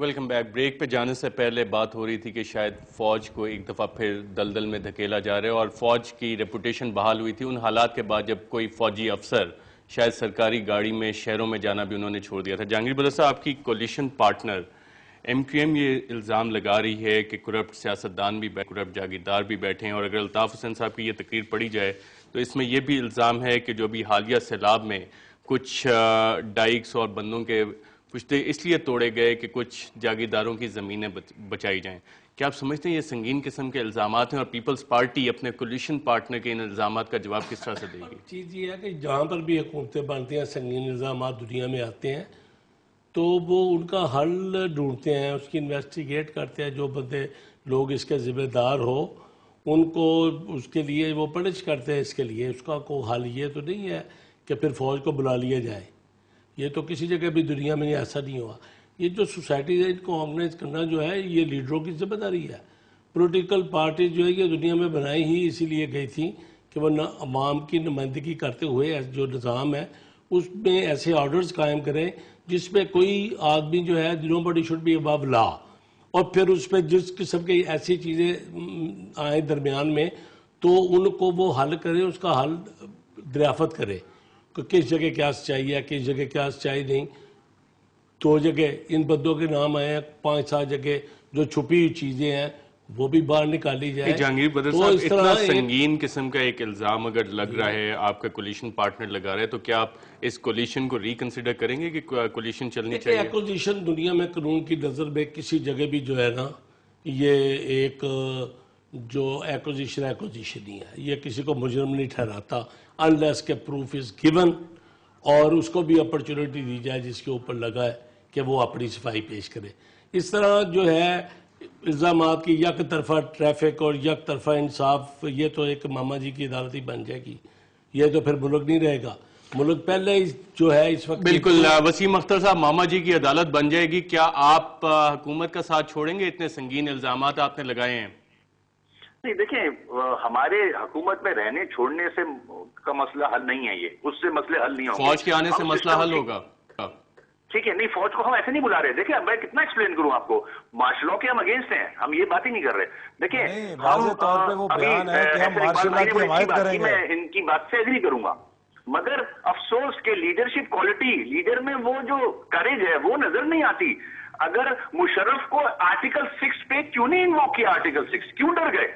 Welcome back. Break پہ جانے سے پہلے بات ہو رہی تھی کہ شاید فوج کو ایک دفعہ پھر دلدل میں دھکیلا جا رہا ہے اور فوج کی ریپوٹیشن بحال ہوئی تھی ان حالات کے بعد جب کوئی فوجی افسر شاید سرکاری گاڑی میں شہروں میں جانا بھی انہوں نے چھوڑ دیا تھا. جہانگیر بدر صاحب, آپ کی coalition partner M Q M یہ الزام لگا رہی ہے کہ کرپٹ سیاستدان بھی کرپٹ جاگیردار بھی بیٹھے ہیں, اور اگر الطاف حسین صاحب کی یہ تقریر پڑھی جائے تو اس میں یہ بھی الزام ہے کہ جو بھی حالیہ سیلاب میں کچھ ڈائیکس اور بندوں کے پشتے اس لیے توڑے گئے کہ کچھ جاگیرداروں کی زمینیں بچائی جائیں. کیا آپ سمجھتے ہیں یہ سنگین قسم کے الزامات ہیں, اور پیپلز پارٹی اپنے کولیشن پارٹنر کے ان الزامات کا جواب کس طرح سے دے گی؟ چیز یہ ہے کہ جہاں پر بھی حکومتیں بنتی ہیں, سنگین الزامات دنیا میں آتے ہیں تو وہ ان کا حل ڈھونڈتے ہیں, اس کی انویسٹیگیٹ کرتے ہیں. جو بندے لوگ اس کے ذمہ دار ہو ان کو اس کے لیے وہ پنش کرتے ہیں. اس کے لیے اس کا کوئی حل یہ تو نہیں ہے کہ پھر فوج کو بلا لیا جائے. یہ تو کسی جگہ بھی دنیا میں ایسا نہیں ہوا. یہ جو سوسائٹی ہے ان کو آرگنائز کرنا جو ہے یہ لیڈروں کی ذمہ داری ہے. پولیٹیکل پارٹی جو ہے یہ دنیا میں بنائی ہی اسی لیے گئی تھی کہ وہ عوام کی نمائندگی کرتے ہوئے جو نظام ہے اس میں ایسے آرڈرز قائم کریں جس میں کوئی آدمی جو ہے nobody should be above law, اور پھر اس پہ جس قسم کی ایسی چیزیں آئیں درمیان میں تو ان کو وہ حل کرے, اس کا حل دریافت کرے کہ کس جگہ کیا چاہیے, کس جگہ کیا چاہیے نہیں. 2 جگہ ان بندوں کے نام آئے ہیں, 5-7 جگہ جو چھپی ہوئی چیزیں ہیں وہ بھی باہر نکالی جائے. جہانگیر بدر صاحب, اتنا سنگین قسم کا ایک الزام اگر لگ رہا ہے, آپ کا کولیشن پارٹنر لگا رہا ہے, تو کیا آپ اس کولیشن کو ریکنسیڈر کریں گے کہ کولیشن چلنی چاہیے؟ ایکوزیشن دنیا میں قانون کی نظر میں کسی جگہ بھی جو ہے نا یہ ایک جو ایکوزیشن نہیں ہے, یہ کسی کو مجرم نہیں ٹھہراتا unless کہ پروف از given اور اس کو بھی اپرچونٹی دی جائے جس کے اوپر لگا ہے کہ وہ اپنی صفائی پیش کرے. اس طرح جو ہے الزامات کی یک طرفہ ٹریفک اور یک طرفہ انصاف, یہ تو ایک ماما جی کی عدالت ہی بن جائے گی. یہ تو پھر ملک نہیں رہے گا. ملک پہلے جو ہے اس وقت بالکل. وسیم اختر صاحب, ماما جی کی عدالت بن جائے گی, کیا آپ حکومت کا ساتھ چھوڑیں گے؟ اتنے سنگین الزامات آپ نے لگائے ہیں. نہیں دیکھیں, ہمارے حکومت میں رہنے چھوڑنے سے کا مسئلہ حل نہیں ہے, یہ اس سے مسئلے حل نہیں ہوں گے. فوج کے آنے سے مسئلہ حل ہوگا. ٹھیک ہے, نہیں فوج کو ہم ایسے نہیں بلا رہے. دیکھیں میں کتنا ایکسپلین کروں آپ کو, مارشل لاء کے ہم اگینسٹ ہیں, ہم یہ بات ہی نہیں کر رہے. دیکھیں واضح طور پہ وہ بیان ہے کہ ہم مارشل لاء کی حمایت کریں گے. میں ان کی بات سے ایگری کروں گا, مگر افسوس کہ لیڈرشپ کوالٹی, لیڈر میں وہ جو کریج ہے وہ نظر نہیں آتی. اگر مشرف کو آرٹیکل 6 پہ کیوں نہیں انووک کیا, آرٹیکل 6 کیوں ڈر گئے؟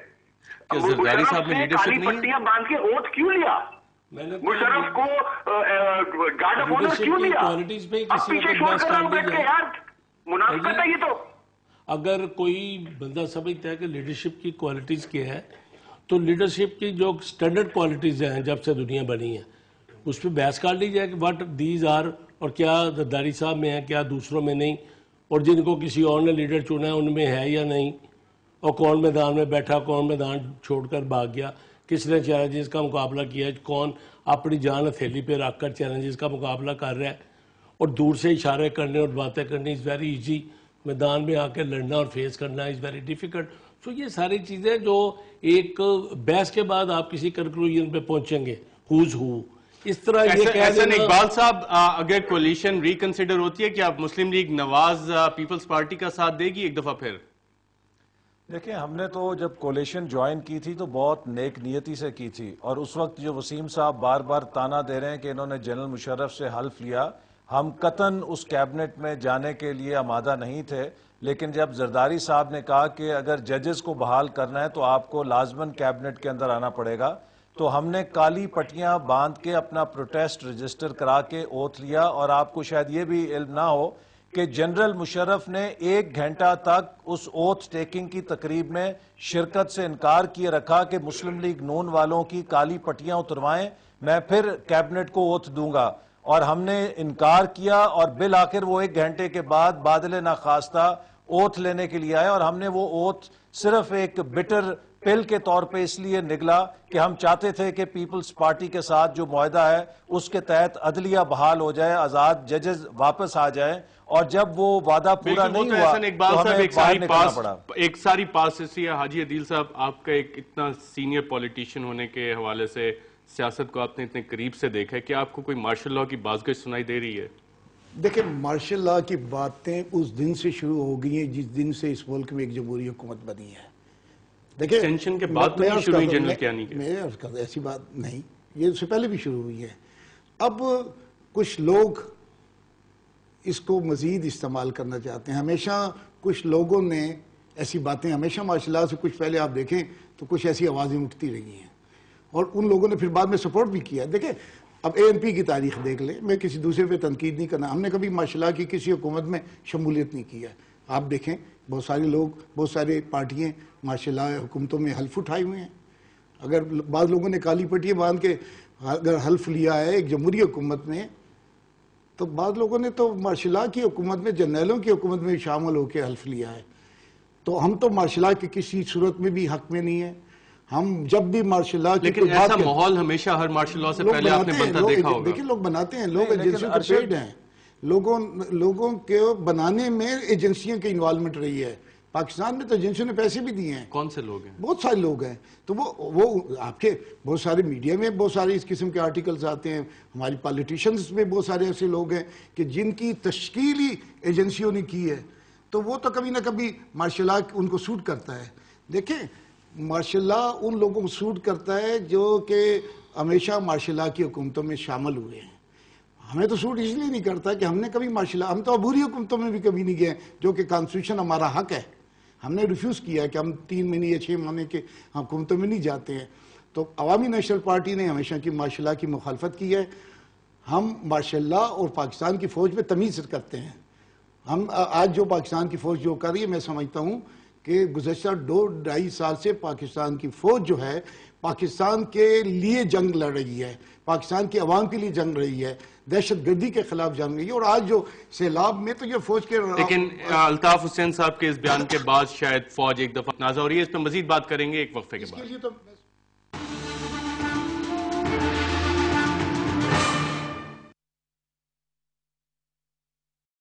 زرداری صاحب نے لیڈرشپ کالی پٹیاں باندھ کے اوتھ کیوں لیا؟ مشرف کو گارڈ آف آنر کیوں لیا؟ اب پیچھے چھوڑ کر ہم بیٹھ کے, یار منافقت ہے یہ تو. اگر کوئی بندہ سمجھتا ہے کہ لیڈرشپ کی کوالٹیز کیا ہے تو لیڈرشپ کی جو سٹینڈرڈ کوالٹیز ہیں جب سے دنیا بنی ہے اس پہ بحث کر لی جائے کہ واٹ دیز آر, اور کیا زرداری صاحب میں ہے, کیا دوسروں میں نہیں, اور جن کو کسی اور نے لیڈر چنا ہے ان میں ہے یا نہیں, اور کون میدان میں بیٹھا, کون میدان چھوڑ کر بھاگ گیا, کس نے چیلنجز کا مقابلہ کیا, کون اپنی جان ہتھیلی پہ رکھ کر چیلنجز کا مقابلہ کر رہا ہے. اور دور سے اشارے کرنے اور باتیں کرنی از ویری ایزی, میدان میں آ کے لڑنا اور فیس کرنا از ویری ڈیفیکلٹ. سو یہ ساری چیزیں جو ایک بحث کے بعد آپ کسی کنکلوژن پہ پہنچیں گے, ہوز ہو اس طرح یہ کہہ احسن اقبال صاحب, اگر کولیشن ریکنسیڈر ہوتی ہے کہ آپ مسلم لیگ نواز پیپلز پارٹی کا ساتھ دے گی ایک دفعہ پھر؟ دیکھیں, ہم نے تو جب کولیشن جوائن کی تھی تو بہت نیک نیتی سے کی تھی, اور اس وقت جو وسیم صاحب بار بار تانا دے رہے ہیں کہ انہوں نے جنرل مشرف سے حلف لیا, ہم قطعاً اس کیبنٹ میں جانے کے لیے آمادہ نہیں تھے. لیکن جب زرداری صاحب نے کہا کہ اگر ججز کو بحال کرنا ہے تو آپ کو لازماً کیبنٹ کے اندر آنا پڑے گا, تو ہم نے کالی پٹیاں باندھ کے اپنا پروٹیسٹ رجسٹر کرا کے اوتھ لیا. اور آپ کو شاید یہ بھی علم نہ ہو کہ جنرل مشرف نے 1 گھنٹہ تک اس اوتھ ٹیکنگ کی تقریب میں شرکت سے انکار کیے رکھا کہ مسلم لیگ نون والوں کی کالی پٹیاں اتروائیں, میں پھر کیبنٹ کو اوتھ دوں گا. اور ہم نے انکار کیا, اور بالآخر وہ 1 گھنٹے کے بعد بادل ناخواستہ اوتھ لینے کے لیے آئے. اور ہم نے وہ اوتھ صرف ایک بٹر پل کے طور پہ اس لیے نگلا کہ ہم چاہتے تھے کہ پیپلز پارٹی کے ساتھ جو معاہدہ ہے اس کے تحت عدلیہ بحال ہو جائے, آزاد ججز واپس آ جائیں, اور جب وہ وعدہ پورا نہیں ہوا تو ہمیں باہر نکلنا پڑا. ایک ساری پالیسی ہے. حاجی عدیل صاحب, آپ کا ایک اتنا سینئر پولیٹیشین ہونے کے حوالے سے سیاست کو آپ نے اتنے قریب سے دیکھا ہے, کہ آپ کو کوئی مارشل لاء کی بازگشت سنائی دے رہی ہے؟ دیکھیں مارشل لا کی باتیں اس دن سے شروع ہو گئی ہیں جس دن سے اس ملک میں ایک جمہوری حکومت بنی ہے. دیکھیں ایکسٹینشن کے بعد تو نہیں شروع ہوئی جنرل کیانی کے. میں عرض کرتا ایسی بات نہیں, یہ اس سے پہلے بھی شروع ہوئی ہے. اب کچھ لوگ اس کو مزید استعمال کرنا چاہتے ہیں. ہمیشہ کچھ لوگوں نے ایسی باتیں ہمیشہ مارشل لا سے کچھ پہلے آپ دیکھیں تو کچھ ایسی آوازیں اٹھتی رہی ہیں اور ان لوگوں نے پھر بعد میں سپورٹ بھی کیا. دیکھیں اب ANP کی تاریخ دیکھ لیں, میں کسی دوسرے پہ تنقید نہیں کرنا, ہم نے کبھی مارشل لا کی کسی حکومت میں شمولیت نہیں کی ہے. آپ دیکھیں بہت سارے لوگ, بہت سارے پارٹیاں مارشل لا حکومتوں میں حلف اٹھائے ہوئے ہیں. اگر بعض لوگوں نے کالی پٹیاں باندھ کے اگر حلف لیا ہے ایک جمہوری حکومت میں, تو بعض لوگوں نے تو مارشل لا کی حکومت میں, جرنیلوں کی حکومت میں شامل ہو کے حلف لیا ہے. تو ہم تو مارشل لا کی کسی صورت میں بھی حق میں نہیں ہے. ہم جب بھی مارشل لا کی لیکن ایسا ماحول ہمیشہ ہر مارشل لا سے پہلے آپ نے بنتا دیکھا ہوگا. دیکھیں لوگ بناتے ہیں, لوگ ایجنسیوں کے پیڈ ہیں, لوگوں کے بنانے میں ایجنسیوں کی انوالومنٹ رہی ہے. پاکستان میں تو ایجنسیوں نے پیسے بھی دیے ہیں. کون سے لوگ ہیں؟ بہت سارے لوگ ہیں. تو وہ آپ کے بہت سارے میڈیا میں بہت سارے اس قسم کے آرٹیکلز آتے ہیں. ہماری پالیٹیشنز میں بہت سارے ایسے لوگ ہیں کہ جن کی تشکیل ہی ایجنسیوں نے کی ہے, تو وہ تو کبھی نہ کبھی مارشل لا ان کو سوٹ کرتا ہے. دیکھیں مارشل لا ان لوگوں کو سوٹ کرتا ہے جو کہ ہمیشہ مارشل لا کی حکومتوں میں شامل ہوئے ہیں. ہمیں تو سوٹ اس لیے نہیں کرتا کہ ہم نے کبھی مارشل لا, ہم تو عبوری حکومتوں میں بھی کبھی نہیں گئے, جو کہ کانسٹیٹیوشن ہمارا حق ہے. ہم نے ریفیوز کیا ہے کہ ہم 3 مہینے یا 6 مہینے کے حکومتوں میں نہیں جاتے ہیں. تو عوامی نیشنل پارٹی نے ہمیشہ کی مارشل لا کی مخالفت کی ہے. ہم مارشل لا اور پاکستان کی فوج میں تمیز کرتے ہیں. ہم آج جو پاکستان کی فوج جو کر رہی ہے, میں سمجھتا ہوں کہ گزشتہ 2-2.5 سال سے پاکستان کی فوج جو ہے پاکستان کے لیے جنگ لڑ رہی ہے, پاکستان کی عوام کے لیے جنگ رہی ہے, دہشت گردی کے خلاف جنگ رہی ہے. اور آج جو سیلاب میں تو یہ فوج کے لیکن الطاف حسین صاحب کے اس بیان کے بعد شاید فوج ایک دفعہ تنازع ہو رہی ہے. اس پہ مزید بات کریں گے ایک وقفے کے بعد.